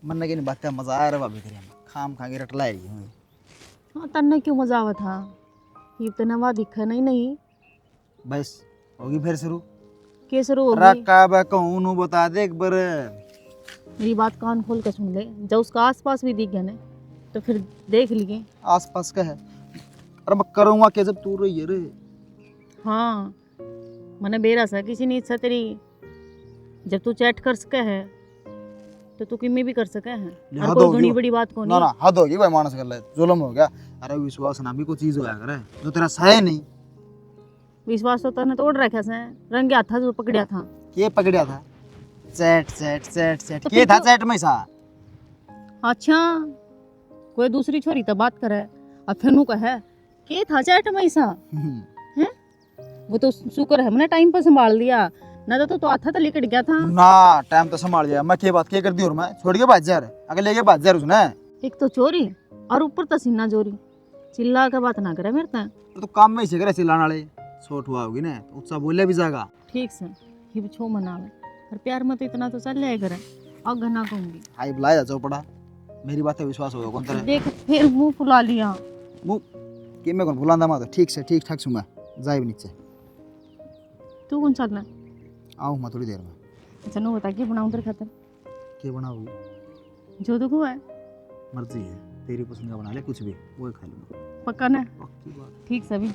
मन के नहीं बात मजा आ रहा भाभी तेरे खाम खा के रट लाई हूं। हाँ तन्ने क्यों मजा आवा था? ये तो नवा दिखा नहीं। बस होगी फिर शुरू। के शुरू होगी? रखा बा कहूं नु बता दे एक बार। मेरी बात कान खोल के सुन ले। जब उसका आसपास भी दिख गया ना तो फिर देख लिए। आसपास का है अरे मैं करूंगा क्या जब तू रही है रे। हाँ मने बेरा सा किसी ने इच्छा तेरी जब तू चैट कर सके है तो तू किम्मी भी कर सके है। और कोई घनी बड़ी बात को ना नहीं। ना हद होगी भाई मानस कर ले जुल्म हो गया। अरे विश्वास ना भी कोई चीज होया करे जो तेरा सहे नहीं। विश्वास तो तने तोड़ रखा से रंगे हाथा जो पकड़िया था। के पकड़िया था? चैट चैट चैट चैट तो के था फिर चैट में सा। अच्छा कोई दूसरी छोरी तो बात करे और फिर नु कहे के था चैट में सा हैं। वो तो शुक्र है मैंने टाइम पर संभाल लिया ना तो हाथा तो लेकर गया था ना टाइम तो संभाल लिया मैं के बात के कर दी और मैं छोड़ के भाग जा रहा अगर लेके भाग जा उसने। एक तो चोरी और ऊपर तो सीना चोरी चिल्ला के बात ना करे मेरे ता। तो काम में ही से करे चिल्लाने वाले छोट हुआ होगी ना तो उत्साह बोले भी जाएगा। ठीक से ही छो मनावे और प्यार मत इतना तो चल जाए करे और घना कहूंगी। हाई बुलाया जाओ पड़ा मेरी बात पे विश्वास होगा कौन तेरे देख फिर मुंह फुला लिया। मुंह कि मैं कौन भुलांदा मत ठीक से ठीक ठाक सुमा जाए नीचे। तू कौन चलना? आऊँ मैं थोड़ी देर में। अच्छा नो बता के बनाऊं तेरे खातिर क्या बनाओगी? जो तो है मर्जी है तेरी पसंद का बना ले कुछ भी वो खा लूंगा। पक्का ना? पक्की बात। ठीक सभी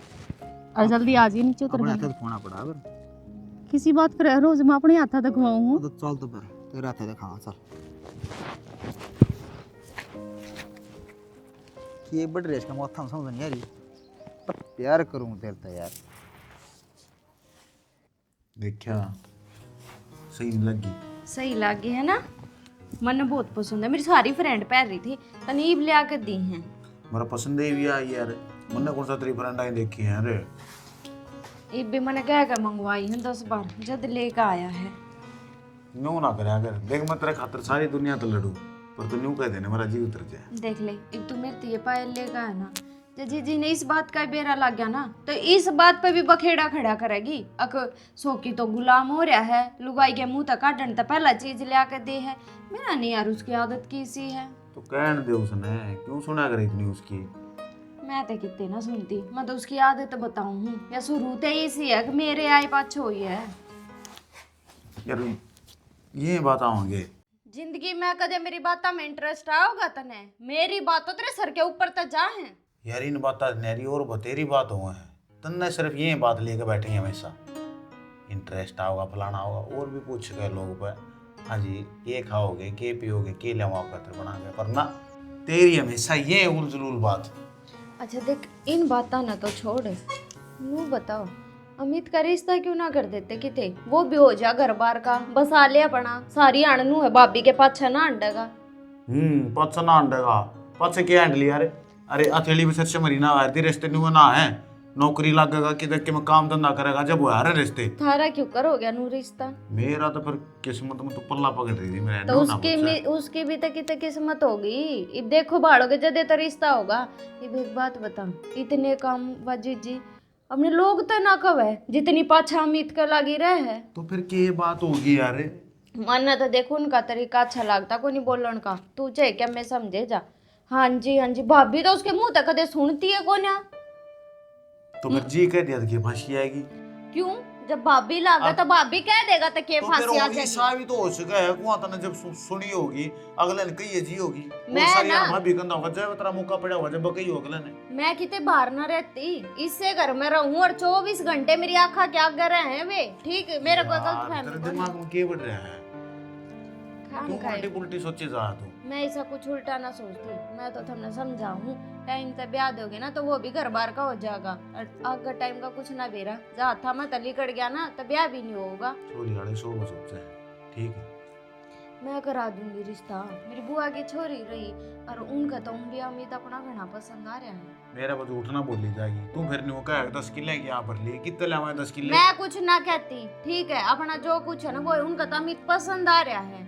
और जल्दी आ जाइए नीचे उतर अपने के। हाथ से खोना पड़ा अगर किसी बात पर रोज मैं अपने हाथा तक खुआऊं। तो चल तो फिर तेरा हाथ है खा चल। ये बड़ रेस का माथा समझ नहीं आ रही पर प्यार करूं तेरे तो यार। देखा सही नहीं लगी। सही लगी है ना? मन बहुत पसंद है। मेरी सारी फ्रेंड पहन रही थी तनीब ले आकर दी हैं। मेरा पसंद है भी आई यार। मैंने कौन सा तेरी फ्रेंड आई देखी है अरे। इब भी मैंने कह कर मंगवाई है 10 बार जब लेकर आया है। न्यू ना करे अगर देख मैं तेरे खातिर सारी दुनिया तो लड़ू पर तू न्यू कह देने मेरा जीव उतर जाए। देख ले एक तू मेरे ये पायल लेकर आया ना तो जी ने इस बात का बेरा लग गया ना तो इस बात पे भी बखेड़ा खड़ा करेगी। अक सोकी तो गुलाम हो रहा है लुगाई के मुंह तक काटन तो पहला चीज ले आकर दे है। मेरा नहीं यार उसकी आदत कैसी है। तो कहने दे उसने क्यों सुना करे इतनी उसकी। मैं तो कितने ना सुनती मैं तो उसकी आदत बताऊं हूँ या शुरू से ऐसी है कि मेरे आए पाछो हुई है। यार ये बात आवांगे जिंदगी में कदे मेरी बातों में इंटरेस्ट आओगा तने? मेरी बातों तेरे सर के ऊपर तक जा है। यार इन बात नहरी और बतेरी बात हुआ है तन्ने सिर्फ ये बात लेके बैठे हैं हमेशा। इंटरेस्ट आओगा फलाना होगा और भी पूछ गए लोग पे हाँ जी ये खाओगे के पियोगे के ले आपका तर बना गया पर ना तेरी हमेशा ये उलझुल बात। अच्छा देख इन बातों ना तो छोड़ नू बताओ अमित का रिश्ता क्यों ना कर देते किते वो भी हो जा घर बार का बस आ लिया बना सारी अणनू है भाभी के पाछा ना अंडेगा। पच ना अंडेगा पच के हैंड लिया अरे अथेली भी सच मरी ना आती रिश्ते नु ना है नौकरी लगेगा किधर के में काम धंधा करेगा जब वो आ रहे रिश्ते थारा क्यों कर हो गया नू रिश्ता? मेरा तो फिर किस्मत में तो पल्ला पकड़ रही थी मेरा तो उसकी भी तो कितने किस्मत होगी। अब देखो भाड़ोगे जदे तो रिश्ता होगा। अब एक बात बता इतने काम वाजी जी अपने लोग तो ना कवे जितनी पाछा अमित के लगी रहे है। तो फिर के बात होगी यार। मन तो देखो उनका तरीका अच्छा लगता को नहीं बोलन का तू चाहे क्या मैं समझे जा। हाँ जी भाभी तो उसके मुंह तक कदे सुनती है कौन? तो फिर जी कह दिया कि फांसी आएगी। क्यों जब भाभी लागा तो भाभी कह देगा तो के तो फांसी आ फिर जाएगी। साबित तो हो चुका है कुआं तने जब सुनी होगी अगले ने कही जी होगी मैं सारी ना भाभी कंधा होगा जब तेरा मौका पड़ा होगा जब कही हो अगले ने। मैं किते बाहर ना रहती इससे घर में रहूं और 24 घंटे मेरी आंखा क्या कर रहे हैं वे ठीक है मेरा कोई गलत तेरे फहमी दिमाग में के बढ़ रहा है खाम तू खाए। उल्टी पुल्टी सोचे जा तू। मैं ऐसा कुछ उल्टा ना सोचती मैं तो तुमने समझाऊं टाइम से ब्याह दोगे ना तो वो भी घर बार का हो जाएगा और अगर टाइम का कुछ ना बेरा जहाँ था मैं तली कट गया ना तो ब्याह भी नहीं होगा। छोरी आड़े सो सोचे ठीक है मैं करा दूंगी रिश्ता। मेरी बुआ की छोरी रही और उनका तो भी अमित अपना घना पसंद आ रहा है। मेरा बस उठना बोली जाएगी तू फिर नहीं कहा 10 किले की यहाँ पर लिए कितने लावा 10 किले। मैं कुछ ना कहती ठीक है अपना जो कुछ है ना वो उनका तो अमित पसंद आ रहा है।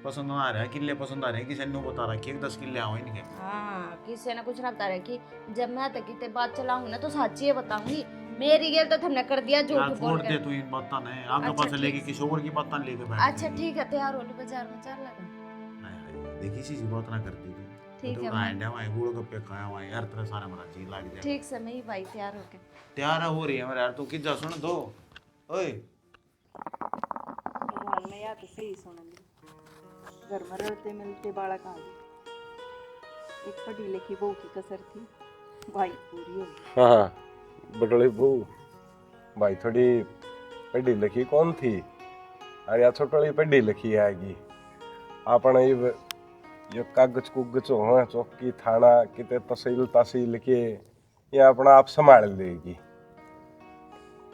पसंद आ रहा है किले पसंद आ रहे हैं किसी ने बता रहा है 10 किले आओ इनके। हाँ किसी ने कुछ ना बता रहा कि जब मैं तक कितने बात चलाऊंगी ना तो सच्ची है बताऊंगी मेरी गेल तो तुमने कर दिया यार झूठ छोड़ बोल दे के। तू इन बातों ने आगे अच्छा, पास लेके ठीक। किसी और की बातें लेके बैठ अच्छा ठीक है तैयार हो लो बाजार में चल लगा। हाय हाय देखी सी बात ना करती थी। ठीक है तो भाई। आंडा वहाँ गोलगप्पे खाया वहाँ यार तेरा सारा मेरा जी लग जाए। ठीक से मैं ही भाई तैयार होके। तैयार हो रही है मेरे यार, तू किजा सुन दो। ओए भगवान में या तो सही सुन ली, घर में रहते मिलते बालक आ गए। एक पढ़ी लिखी बहू की कसर थी, भाई पूरी हो गई। हाँ बटोली बहू भाई थोड़ी पढ़ी लिखी कौन थी, अरे या छोटी पढ़ी लिखी आएगी। आपने ये कागज कुगज हो चौकी थाना किते तहसील के ये अपना आप संभाल लेगी।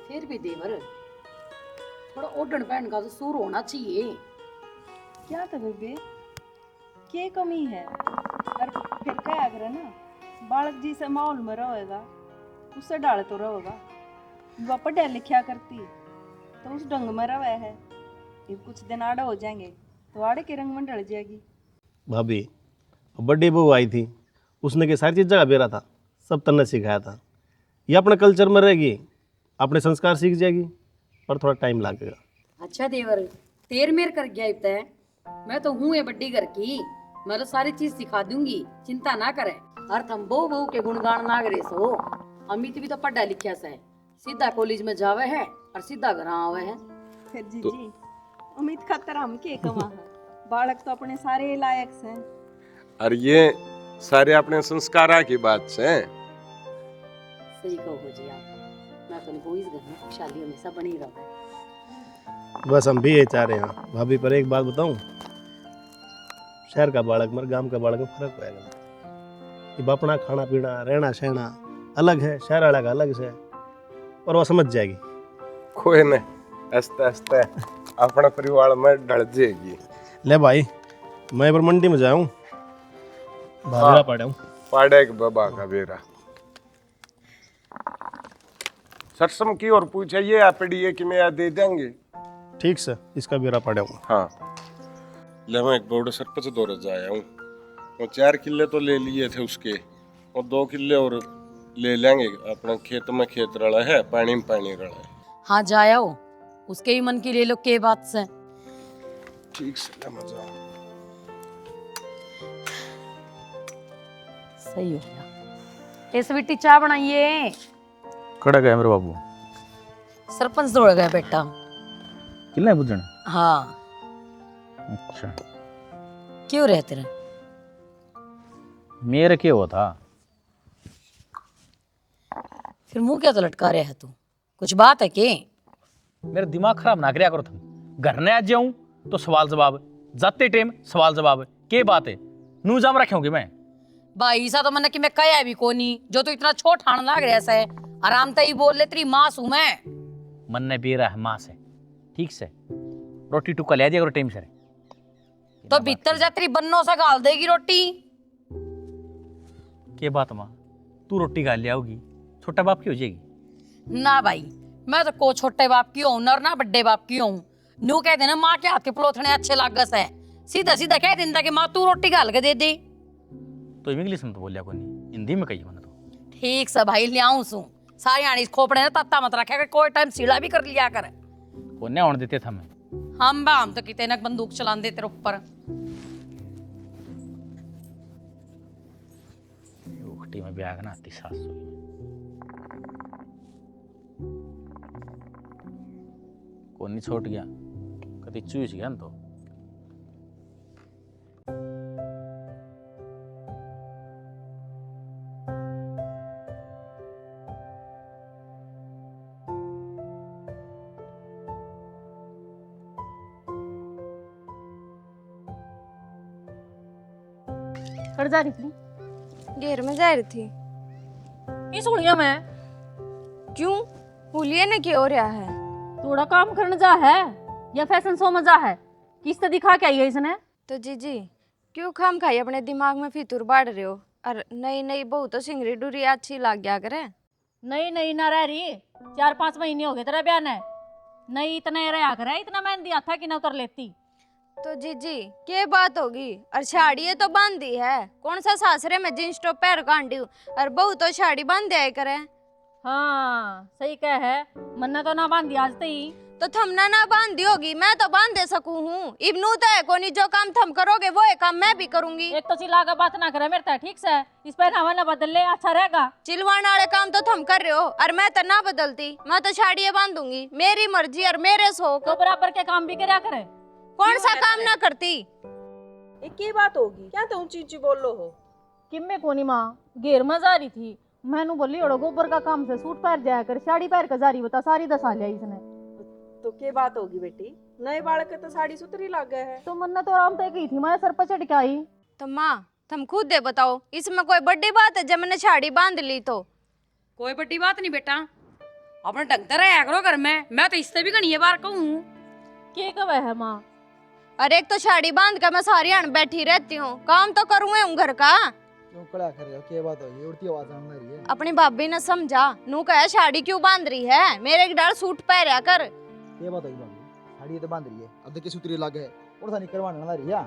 फिर भी देवर थोड़ा ओढ़न पहन का तो सूर होना चाहिए। क्या था बेबे, क्या कमी है? और फिर क्या करे ना, बालक जी से माहौल में रहेगा उससे डाल तो रहेगा। वह पढ़ा लिखा करती तो उस ढंग में रहे है। ये कुछ दिन आड़े हो जाएंगे तो आड़े के रंग में ढल जाएगी। भाभी बर्थडे बहू आई थी, उसने के सारी चीज़ जगह बेरा था, सब तन्ने सिखाया था। ये अपने कल्चर में रहेगी, अपने संस्कार सीख जाएगी, पर थोड़ा टाइम लगेगा। अच्छा देवर तेर मेर कर गया इतना है, मैं तो हूँ ये बड्डी घर की, मैं तो सारी चीज सिखा दूंगी, चिंता ना करे। और तुम बहू बहू के गुणगान ना करे सो। अमित भी तो पढ़ा लिखा से सीधा कॉलेज में जावे है और सीधा घर आवे है। फिर जी उम्मीद खतर हम के कमा है, बालक तो अपने सारे लायक हैं। और ये सारे अपने संस्कारा की बात से। सही कहो जी आप, मैं तो नहीं इस घर में खुशहाली हमेशा बनी रहे। बस हम भी ये चाह रहे हैं भाभी। पर एक बात बताऊं, शहर का बालक मर गांव का बालक में फर्क पड़ेगा। ये अपना खाना पीना रहना सहना अलग है, शहर वाला का अलग से, और वो समझ जाएगी। कोई नहीं, आस्ते आस्ते अपने परिवार में ढल जाएगी। ले भाई मैं पर मंडी में जाऊं, भागरा पड़ा हूं। पाड़े के बाबा का बेरा सरसम की और पूछे ये आप पढ़िए कि मैं दे देंगे। ठीक से इसका बेरा पड़ा हूं। हाँ ले मैं एक बोर्ड सरपंच दौरे जाया हूँ, वो 4 किले तो ले लिए थे उसके, और 2 किले और ले लेंगे। अपने खेत में खेत रड़ा है, पानी में पानी रड़ा है। हाँ जाओ, उसके ही मन की ले लो के बात से। ठीक से ले मजा। सही हो गया। इस बेटी चाय बनाइए। खड़ा गया मेरे बाबू सरपंच दौड़ गया बेटा। किल्ले बुझण। हाँ अच्छा क्यों रहते रहे? मेरे क्या हुआ था? फिर मुंह क्या तो लटका रहा है तू, कुछ बात है के? मेरा दिमाग खराब ना करया करो तुम। घर ने आ जाऊं तो सवाल जवाब, जाते टाइम सवाल जवाब, के बात है? नू जाम रखोगे मैं भाई सा तो मैंने कि मैं कया भी कोनी, जो तो इतना छोट ठाण लाग रहा है। आराम से ही बोल ले, तेरी मां सू मैं। मन ने बेरा है माँ से, ठीक से रोटी टुका ले दिया करो टाइम से। तो भीतर जा तेरी बन्नों से गाल देगी रोटी। के बात माँ, तू रोटी खा ले आओगी, छोटा बाप की हो जाएगी। ना भाई मैं तो को छोटे बाप की हूँ ना बड्डे बाप की हूँ। न्यू कह देना माँ के हाथ के पलोथने अच्छे लागस है, सीधा सीधा कह देता कि माँ तू रोटी गाल के दे दे। तो इंग्लिश में तो बोलिया को नहीं, हिंदी में कही मैंने तो। ठीक से भाई ले आऊं सू, सारी आनी खोपड़े ने तत्ता मत रखा कर, कोई टाइम सीढ़ा भी कर लिया कर। को नहीं होने देते थे मैं। हम तो कितने न बंदूक चला दे तेरे ऊपर। उखटी में ब्याह ना आती सास को नहीं छोड़ गया, कभी चूस गया न तो। कर जा रही थी घेर में जा रही थी। ये सुनिया मैं क्यों भूलिए ना क्या हो रहा है? थोड़ा काम करने जा है या फैशन शो में जा है? किस तरह दिखा के आई है इसने? तो जीजी क्यों खाम खाई अपने दिमाग में फितूर बाढ़ रहे हो? और नई नई बहू तो सिंगरी डूरी अच्छी लग गया करे। नहीं नहीं ना रह रही, 4-5 महीने हो गए तेरा ब्याह ने, नहीं इतना रहा करे, इतना मेहंदी आता कि ना उतर लेती। तो जीजी क्या बात होगी? और साड़ी तो बांधी है, कौन सा सासरे में जींस टॉप पैर कांडी और बहू तो साड़ी बांध दिया करे। हाँ सही कह है, मन्ना तो ना बांधी आज तई। तो थमना ना बांध दी होगी, मैं तो बांध दे सकूं हूँ। इब्नू तो है कोनी, जो काम थम करोगे वो है काम मैं भी करूंगी। एक तो चिल्ला कर बात ना करे मेरे तक, ठीक से इस पर हवा ना बदल ले, अच्छा रहेगा। चिलवाने वाले काम तो थम कर रहे हो और मैं तो ना बदलती, मैं तो साड़ियाँ बांधूंगी, मेरी मर्जी और मेरे शौक। तो बराबर के काम भी करया करे। कौन सा काम ना करती? एक ही बात होगी क्या तो ऊंची ऊंची बोलो हो? किम्मे कोनी माँ घेर में जा रही थी, मैंने बोली ओड़ो गोबर का काम से सूट पहन जाया कर, साड़ी पहन कर जा रही बता, सारी दसा लिया इसने। तो क्या बात होगी बेटी, नए बालक के तो साड़ी सुतरी लग गए है। तो मन्ना तो आराम तय की थी, मैं सर पर चढ़ के आई। तो माँ तुम खुद दे बताओ, इसमें कोई बड़ी बात है जब मैंने साड़ी बांध ली तो? कोई बड़ी बात नहीं बेटा, अपने ढंग से रहा करो घर में, मैं तो इससे भी घनी बार कहूँ। के कवे है माँ? अरे एक तो साड़ी बांध कर मैं सारी आन बैठी रहती हूँ, काम तो करूँ हूँ घर का। क्यों कड़ा कर रहे हो? क्या बात होगी? उड़ती आवाज आने लग रही है। अपनी भाभी ने समझा, नू कहे साड़ी क्यों बांध रही है, मेरे एक डाल सूट पहरा कर। क्या बात होगी भाभी? साड़ी तो बांध रही है, अब देखिए सुतरी लग है और सा नहीं करवाने लग रही है।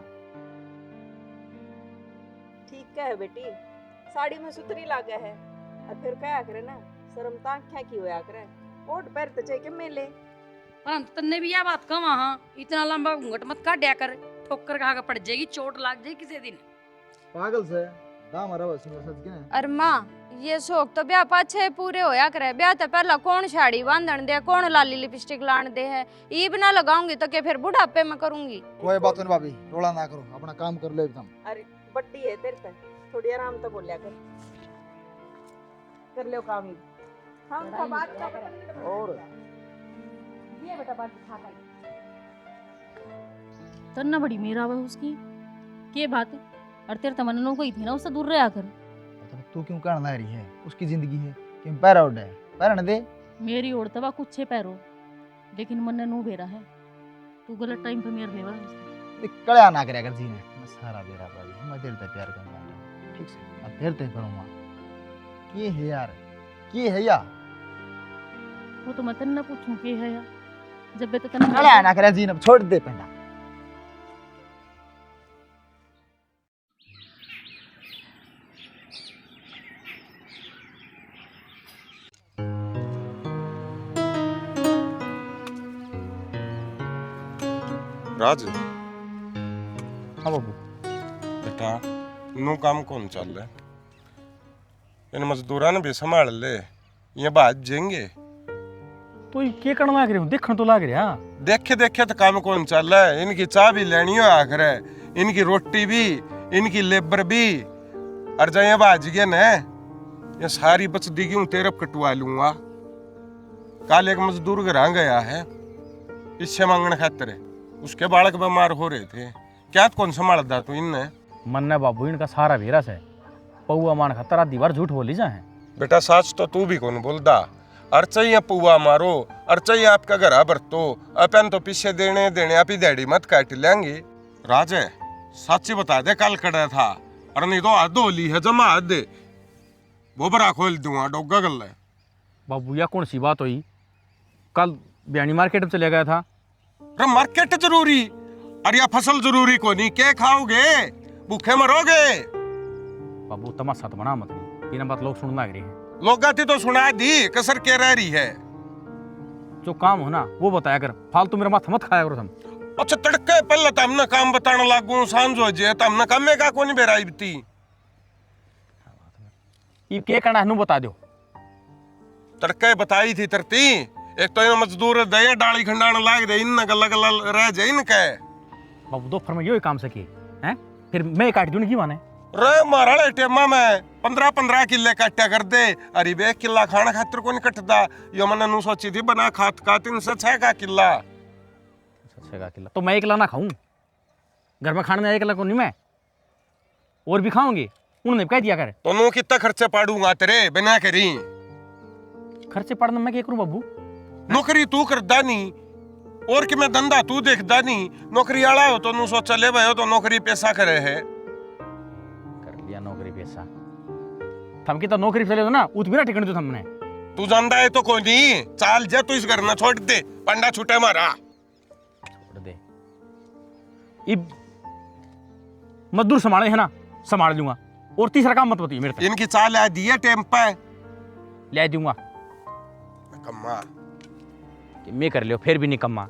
ठीक है बेटी, साड़ी में सुतरी लग गए है और फिर क्या करे ना, शर्म तांख क्या की होया करे, ओट पैर तो चाहिए मेले। और हम तो तन्ने भी यह बात कहा, हाँ इतना लंबा घूंघट मत काट कर, ठोकर खा कर पड़ जाएगी, चोट लग जाएगी किसी दिन। पागल से दाम हरा बस में सच के। अरे माँ ये शौक तो ब्याह पाछे पूरे होया करे, ब्याह तो पहला कौन साड़ी बांधन दे, कौन लाली लिपस्टिक लान दे है, ईब ना लगाऊंगी तो क्या फिर बुढ़ापे में करूंगी? कोई बात नहीं भाभी, रोला ना करो, अपना काम कर लो एकदम। अरे बड्डी है तेरे पे, थोड़ी आराम तो बोलिया कर लो काम ही। हम तो बात कर और ये बेटा बात खा का तन्ना बड़ी मेरा वे उसकी के बात है, और तेरे तमन्ना कोई थी ना, उससे दूर रहा कर। तो तू क्यों करना रही है? उसकी जिंदगी है, क्यों पैरा उड़ है, पैरा दे। मेरी ओर तवा कुछ छे पैरो, लेकिन मन नो बेरा है, तू गलत टाइम पे मेरे लेवा कड़ा ना करे कर जी ने, मैं सारा बेरा भाभी, मैं तेरे पे प्यार करता हूं, ठीक से अब तेरे पे करूंगा। के है यार, के है या? वो तो मैं तन्ना पूछूं के है या, जब बे तो तन्ना कड़ा ना करे जी ने, छोड़ दे पेंडा। राज हाँ बाबू। बेटा नू काम कौन चल रहा है? इन मजदूरा ने भी संभाल ले, ये बात जाएंगे। तो ये क्या करना लाग रहे हो? देखने तो लाग रहा। देखे देखे तो काम कौन चल रहा है? इनकी चाय भी लेनी हो आखिर है, इनकी रोटी भी, इनकी लेबर भी, और जब ये बाज गए न, ये सारी बच दी हूँ तेरे कटवा लूंगा। कल एक मजदूर घर गया है इससे मांगने खातिर, उसके बालक बीमार हो रहे थे, क्या कौन संभालता तू इनने? मन ने बाबू इनका सारा भेरा से पौआ मान खतरा दीवार झूठ बोली जाए। बेटा सच तो तू भी कौन बोलता, अर्चैया पुआ मारो, अर्चैया आपका घर बरतो, अपन तो पीछे देने देने आप ही डैडी मत काट लेंगे। राजे सच्ची बता दे, कल कड़ा था और नहीं तो हद होली है जमा हद दे, वो बरा खोल दूंगा डोगा गल है। बाबू या कौन सी बात हुई? कल बयानी मार्केट में चले गया था। अरे मार्केट जरूरी, अरे या फसल जरूरी को नहीं, क्या खाओगे? भूखे मरोगे। बाबू तमाशा तो बना मत, बिना बात लोग सुनना लग रहे हैं। लोग गाती तो सुना दी, कसर के रह रही है। जो काम हो ना वो बताया कर, फालतू मेरा माथा मत खाया करो तुम। अच्छा तड़के पहले तो हमने काम बताने लागू, सांझ हो जाए तो हमने काम का कौन बेराई बती। ये क्या करना है बता दो। तड़के बताई थी तरती, एक तो इन मजदूर दे डाली खंडाने लाग दे, इन गल्ला गल्ला रह जाए इनके। बाबू दोपहर में यो काम सके हैं, फिर मैं काट दूं की माने। रे मारा टेमा में 15-15 किले काटा कर दे, अरे बे किला खाना खातिर को नहीं कटदा, यो मैंने नू सोची थी बना खात खात इनसे 6 का किला। 6 का किला तो मैं 1 किला ना खाऊं, घर में खाने 1 किला को नहीं, मैं और भी खाऊंगी, उन्होंने कह दिया कर। तो नू कितना खर्चे पाड़ूंगा तेरे बिना करी? खर्चे पड़ने मैं क्या करूं बाबू? नौकरी तू करदा नहीं और कि मैं धंधा तू देखदा नहीं, नौकरी आला हो तो नू सोच ले भाई हो तो नौकरी पैसा करे है। कर लिया नौकरी पैसा, थम की तो नौकरी चले दो ना, उत भी ना टिकने दो हमने। तू जानदा है तो कोई नहीं, चाल जा तू इस घर ना छोड़ दे, पंडा छूटे मारा। छोड़ दे, इब मजदूर संभाले है ना, संभाल लूंगा, और तीसरा काम मत बताइए मेरे तक। इनकी चाल आ दी है टेम पे, ले दूंगा। कम्मा कि मैं कर लियो फिर भी निकम्मा।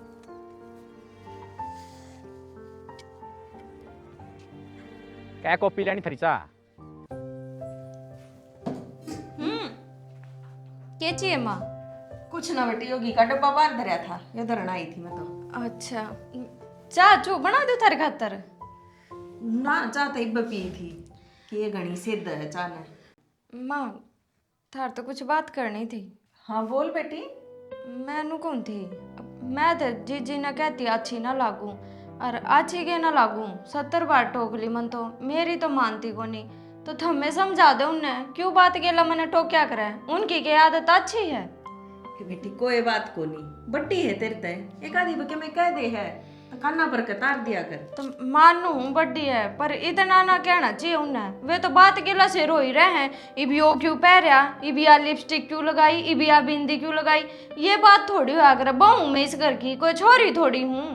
क्या कॉपी लेनी थरी चा? क्या चाहिए माँ? कुछ ना बेटी, योगी का डब्बा बाहर धरा था, ये धरना आई थी मैं तो। अच्छा, चाह चू बना दो थारे खातर। ना चाह तो इब पी थी कि ये घनी सिद्ध है चाह ने। माँ थार तो कुछ बात करनी थी। हाँ बोल बेटी। मैनू कौन थी, मैं तो जीजी ने कहती अच्छी ना लागू और अच्छी के ना लागू 70 बार टोक ली मन तो मेरी तो मानती को नहीं। तो थमे समझा दे उन्ने क्यों बात के ला मैंने टोक्या करे, उनकी के आदत अच्छी है। कि बेटी कोई बात को नहीं, बट्टी है तेरे ते, एक आधी बके में कह दे है तो काना पर कतार दिया कर। तो मानू हूँ बड्डी है पर इतना ना कहना चाहिए उन्हें। वे तो बात के ला से रो ही रहे हैं, इब यो क्यों पहरा, इब या लिपस्टिक क्यों लगाई, इब या बिंदी क्यों लगाई। ये बात थोड़ी हुआ कर, बहू मैं इस घर की कोई छोरी थोड़ी हूँ।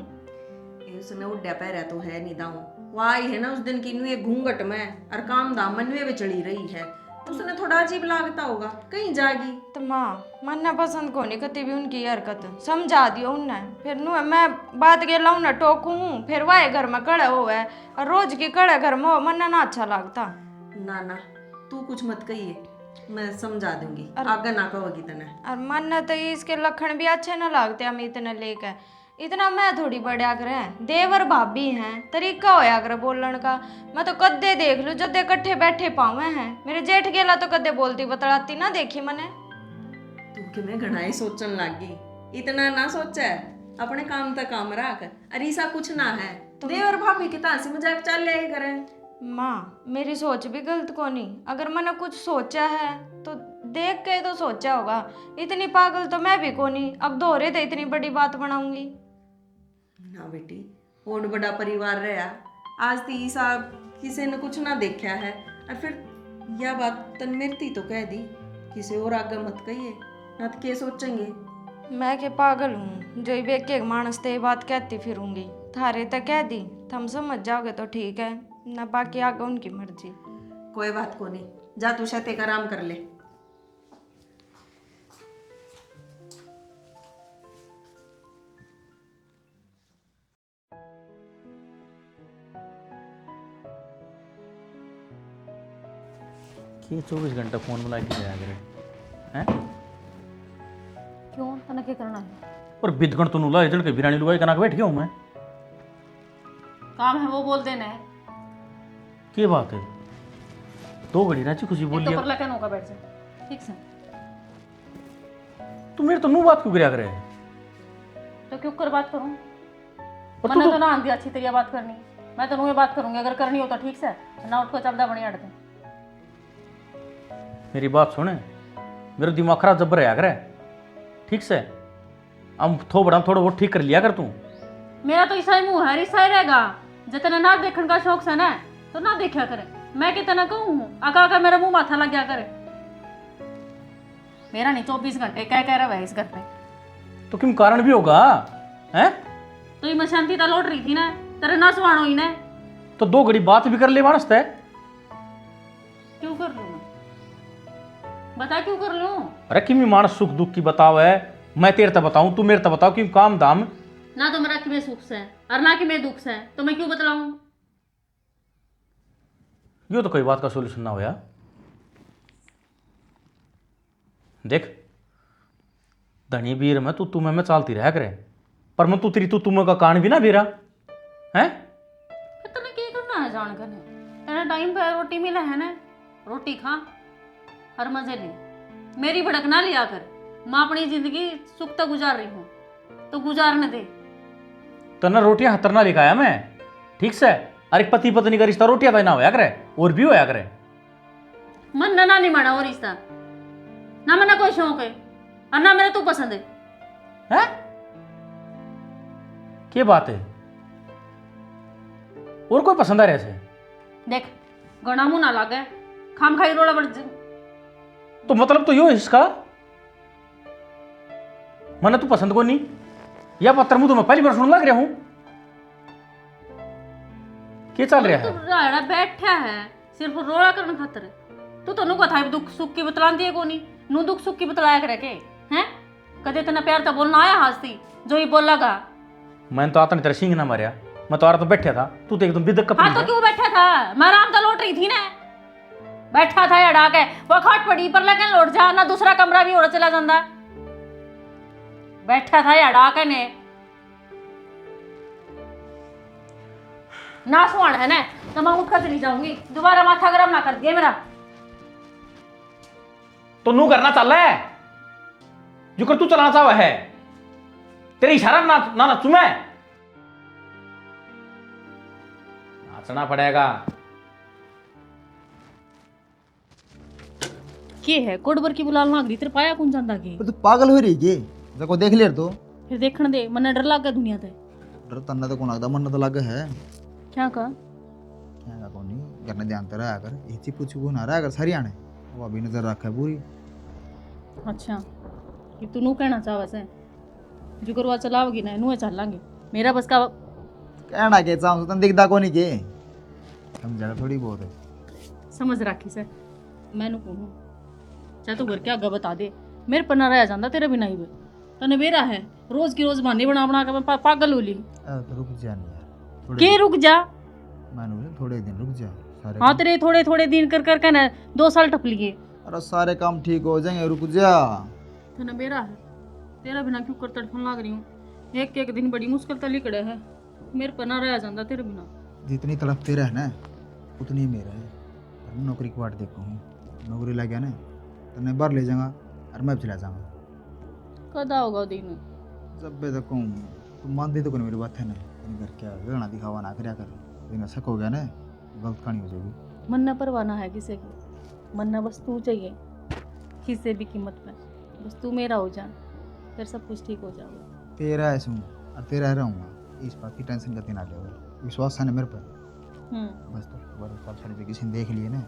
उसने उड्या पहरा तो है नहीं दाऊ, वो आई है ना उस दिन की नुए घूंघट में और काम दाम नुए में चढ़ी रही है, तो उसने थोड़ा अजीब लागता होगा, कहीं जागी। तो माँ मन्ना पसंद को नहीं कती भी उनकी हरकत, समझा दियो उन्ने। फिर नु मैं बात के लाऊं ना टोकू हूँ, फिर वाए घर में कड़े हो है और रोज की कड़े घर में हो, मन्ना ना अच्छा लगता। ना ना तू कुछ मत कहिए, मैं समझा दूंगी, आगे ना कहोगी तने। और मन्ना तो इसके लक्षण भी अच्छे ना लगते, हम इतने लेके इतना मैं थोड़ी बढ़िया करे, देवर भाभी हैं, तरीका होया करे बोलन का। मैं तो कद्दे देख लू जब इकट्ठे बैठे पावे हैं, मेरे जेठ गेला तो कद्दे बोलती बतलाती ना देखी मैंने। तू कि मैं घना ही सोचन लागी, इतना ना सोचा है, अपने काम तक काम रख, अरीसा कुछ ना है, देवर भाभी की तासी मजाक चल ले करे। माँ मेरी सोच भी गलत को नहीं, अगर मैंने कुछ सोचा है तो देख के तो सोचा होगा, इतनी पागल तो मैं भी को नहीं, अब दोहरे तो इतनी बड़ी बात बनाऊंगी ना बेटी। और बड़ा परिवार रहा, आज ती साहब किसी ने कुछ ना देखा है, और फिर यह बात तन मेरी तो कह दी, किसी और आगे मत कहिए, ना तो क्या सोचेंगे। मैं के पागल हूँ जो एक एक मानस ते बात कहती फिरूंगी, थारे तक कह दी थम समझ जाओगे तो ठीक है, ना बाकी आगे उनकी मर्जी। कोई बात को नहीं, जा तू शते का आराम कर ले। कि 24 घंटा फोन में लाके जाया करे हैं? क्यों तने क्या करना है? और बिदगण तो नुला इधर के बिरानी लुगाई कना के बैठ गया हूं मैं। काम है वो बोल देना है। क्या बात है? 2 घड़ी राची खुशी बोल एक तो लिया। पर लगा नौका बैठ जा, ठीक से। तू मेरे तो नु बात क्यों करया करे? तो क्यों कर बात करूं? और मैंने तू तो ना आंधी अच्छी तरह बात करनी, मैं तो नुए बात करूंगी, अगर करनी हो तो ठीक से, ना उठ को चलदा बनी अड़ते। मेरी बात सुने, मेरा दिमाग खराब जब रहा करे, ठीक से। हम थोड़ा बहुत ठीक कर लिया कर तू। मेरा तो ईसाई मुंह है, ईसाई रहेगा। जितना ना देखने का शौक है ना, तो ना देखा करे। मैं कितना कहूँ आका आका मेरा मुंह माथा लग गया करे। मेरा नहीं 24 घंटे क्या कह रहा है इस घर पे। तो क्यों कारण भी होगा हैं? तो ये मैं शांति ता लौट रही थी ना, तेरे ना सुहानो ही ना। तो 2 घड़ी बात भी कर ले मानस है। क्यों कर लूँ मैं? बता क्यों कर लूँ? अरे कि मैं मानस सुख दुख की बताव है, मैं तेरे तक बताऊं, तू मेरे तक बताओ कि काम दाम ना तो मेरा कि मैं सुख से और ना कि मैं दुख से, तो मैं क्यों बतलाऊं? यो तो कोई बात का सोल्यूशन ना होया। देख धनी बीर में तू मैं चालती रह करे, पर मैं तू तेरी तू तुम्हें का कान भी ना बीरा हैं? तने क्या करना है जान कर? तेरा टाइम पे रोटी मिला है ना, रोटी खा हर मजे ले, मेरी भड़क ना लिया कर। मैं अपनी जिंदगी सुख तक गुजार रही हूँ, तो गुजारने दे। तना रोटियां हतर ना लिखाया मैं, ठीक से। अरे पति पत्नी का रिश्ता रोटियां बना होया करे, और भी होया करे। मन ना नहीं माना वो रिश्ता, ना मना कोई शौक है और ना मेरा तू पसंद है। हैं? क्या बात है? और कोई पसंद आ रहा है? देख गणा मुंह ना लागे, खाम खाई रोड़ा बढ़। तो मतलब तो यो है इसका, मने तू पसंद को नहीं, या पत्थर मुंह तो मैं पहली बार सुन लग रहा हूं। क्या चल रहा है? तू राड़ा बैठा है सिर्फ रोड़ा करने खातर। तू तो नुका था दुख सुख की बतलान दिए को नहीं, नु दुख सुख की बतलाया करे के हैं? कदे तना प्यार तो बोलना आया हंसती जो ही बोलागा। मैंने तो आता नहीं तेरा सिंह ना मारिया, मैं तो आ रहा तो बैठा था, तू तो एकदम बिदक हाँ तो क्यों बैठा था? मैं आराम तो लौट रही थी ना, बैठा था अड़ा के वो खाट पड़ी पर लेकिन लौट जा ना, दूसरा कमरा भी और चला जाता। बैठा था अड़ा के ने ना सुन है ना, तो मैं उठ कर चली जाऊंगी, दोबारा माथा गरम ना कर दिया मेरा। तो नू करना चल रहा है जो कर तू चलाना चाहे है, तेरे इशारा ना ना ना चुमे नाचना पड़ेगा। के है कोडबर की बुलाल नागरी तेरे पाया कौन जानता की? पर तू पागल हो रही के जको देख ले तो फिर देखण दे, मन्ने डर लग गया दुनिया ते। डर तन्ना तो कौन लगदा, मन तो लग है क्या का क्या का कोनी करने ध्यान तो रहा कर, इची पूछ को ना रहा कर सरियाने वो अभी नजर रखा है पूरी। अच्छा कि तू नू कहना चाहवा से जो करवा चलावगी ना नू चलांगे, मेरा बस का कहना के चाहूं तन दिखदा कोनी के समझा थोड़ी बहुत है। समझ रखी से मैनू कहूँ चाहे तू घर के आगे बता दे, मेरे पर ना रह जाता तेरे बिना ही तने बेरा है, रोज की रोज बहाने बना बना के मैं पागल हो ली। तो रुक जा नहीं यार, के रुक जा? मानो थोड़े दिन रुक जा सारे हाँ तेरे थोड़े थोड़े दिन कर कर के ना 2 साल टप लिए। अरे सारे काम ठीक हो जाएंगे, रुक जा। तने बेरा है, तेरा बिना क्यों कर तड़फन लग रही हूँ, एक एक दिन बड़ी मुश्किल तली कड़े है, मेरे पर ना रह जाता तेरे बिना। जितनी तड़पते रह ना उतनी मेरा है। और नौकरी की बात देखो हूँ, नौकरी लग गया ना तो मैं बाहर ले जाऊंगा और मैं भी चला जाऊंगा। कदा होगा दिन? जब बे तक तू मानती तो कौन मेरी बात है ना, घर क्या गहना दिखावा ना करया कर, लेकिन शक हो गया ना गलत कहानी हो जाएगी। मन्ना परवाना है किसे की, मन्ना बस तू चाहिए किसी भी कीमत में, बस तू मेरा हो जा, फिर सब कुछ ठीक हो जाएगा। तेरा है सुन और तेरा रहूँगा, इस बात की टेंशन करती ना ले, विश्वास है ना मेरे पर। बस तो बार सारी पे किसी ने देख लिए ना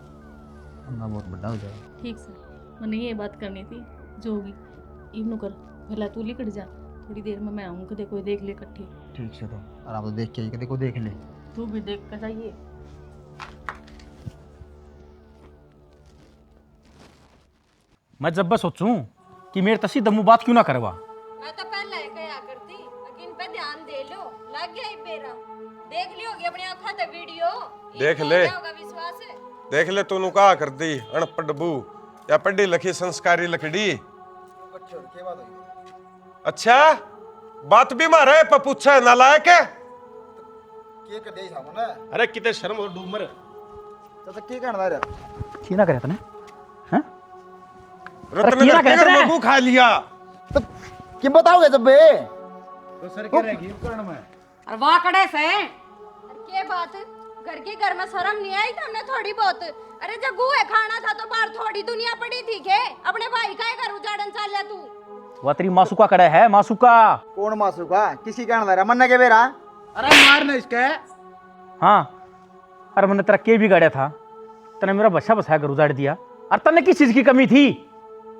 हमका बहुत बड़ा हो जाएगा। ठीक सर, मैंने ये बात करनी थी जो होगी इवनु कर, भला तू लिकट जा, थोड़ी देर में मैं आऊँ, कदे कोई देख ले इकट्ठे। ठीक से तो और आप तो देख के आई, कदे को देख ले। तू भी देख कर जाइए। मैं जब बस सोचूं कि मेरे तसी दमू बात क्यों ना करवा, मैं तो पहले ही कहा करती, लेकिन पे ध्यान दे लो, लग गया ही बेरा, देख लियोगे अपनी आंखों ते वीडियो, देख ले। होगा विश्वास है। देख ले तूनु कहा कर दी अनपढ़ बू या पढ़ी लिखी संस्कारी लकड़ी। अच्छा बात भी मारे पर पूछा नालायक है। के कर दे सामने ना, अरे कितने शर्म और डूमर तो के करना रे की ना करे तने हैं? रत्न क्या ने कहते हैं? मगू खा लिया तो कि बताओगे जब बे तो सर क्या रहेगी उपकरण में? और वाह कड़े से के बात घर के घर में शर्म नहीं आई तुमने थोड़ी बहुत? अरे जब गुए खाना था तो बाहर थोड़ी दुनिया पड़ी थी के, अपने भाई का घर उजाड़न चाल तू। वह तेरी मासूका कड़ा है, मासूका। कौन मासू का किसी कहना रे मन्ना के बेरा। अरे मारना इसके। हाँ अरे मैंने तेरा के भी गाड़ा था, तने मेरा बच्चा बसाया कर उजाड़ दिया, और तने किस चीज की कमी थी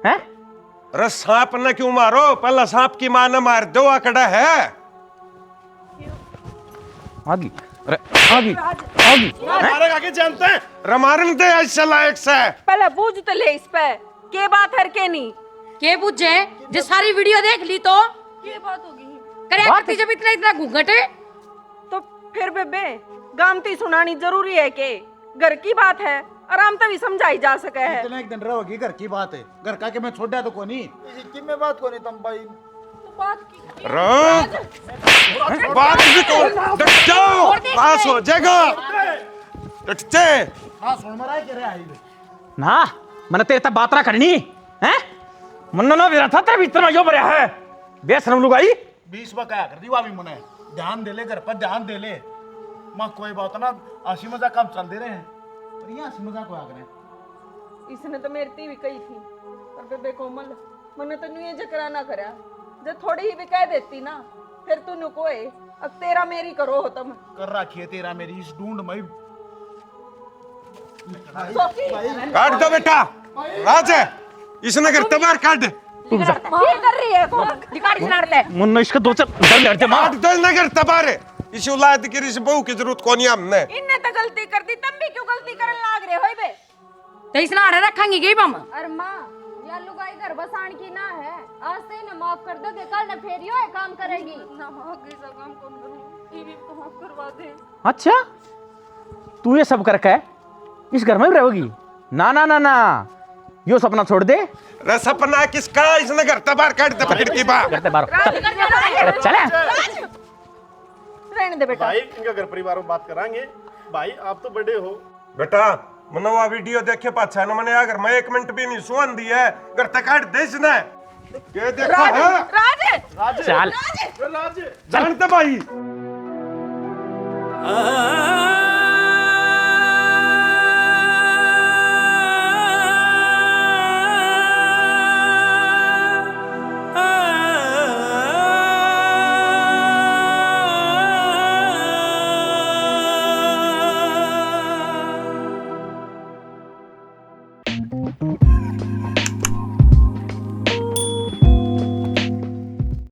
हैं? अरे सांप ने क्यों मारो, पहला सांप की मां ने मार दो आकड़ा है। आगी अरे आगी आगी मारेगा के जानते हैं रमारन दे ऐसा लायक से पहले बूझ तो ले इस पे के बात हर के नहीं के पूछे जो सारी वीडियो देख ली तो के बात होगी करे करती जब इतना इतना घूंघट है तो फिर बेबे गामती सुनानी जरूरी है के घर की बात है, आराम तभी समझाई जा सके है। इतना एक दिन रहोगी, घर की बात है, घर का के मैं छोड़ा तो कोनी। कि मैं बात को नहीं तुम भाई तो बात की बात भी तो डट जाओ, पास हो जाएगा डटते। हाँ सुन मरा के रे आई ना मैंने तेरे तक बात ना करनी हैं? मन्ना ना मेरा था तेरे भीतर में जो भरा है बेशरम लुगाई। 20 बकाया कर दी वावी मने, ध्यान दे ले घर पर, ध्यान दे ले मां, कोई बात ना हंसी मजाक काम चल दे रहे हैं, पर ये हंसी मजाक को आकर इसने तो मेरी ती भी कही थी, पर बेबे कोमल मैंने तो ये जकरा ना करया, जब थोड़ी ही भी कह देती ना फिर तू नुकोए अब तेरा मेरी करो हो तुम कर रखी है तेरा मेरी इस ढूंढ में। काट दो बेटा, राज है इसने घर तबार काट ये कर रही है कौन दिखाड़ी सुनाते मुन्ना इसका दो चार डर लड़ते मार काट दो नगर तबार इस औलाद की इस बहू की जरूरत कोनी हमने। इनने तो गलती कर दी, तुम भी क्यों गलती करने लाग रहे हो बे? तो इसना आड़े रखेंगे गई बम और माँ या लुगाई घर बसाण की ना है। आज से इन्हें माफ कर दो कि कल न फिर यो है काम करेगी ना मांगे सा काम कौन करूं, ये भी तो माफ करवा दे। अच्छा तू ये सब करके इस घर में भी रहोगी? ना ना ना ना, यो सपना छोड़ दे। रे सपना किसका, इसने घर से बाहर काट दे पकड़ की बात करते बाहर चले। रहने दे बेटा। भाई इनका घर परिवार में बात कराएंगे। भाई आप तो बड़े हो। बेटा मनो आ वीडियो देखे पाछा न मने अगर मैं 1 मिनट भी नहीं सुन दी है घर तक काट दे इसने। ये देखो है राज चल राज जानते भाई।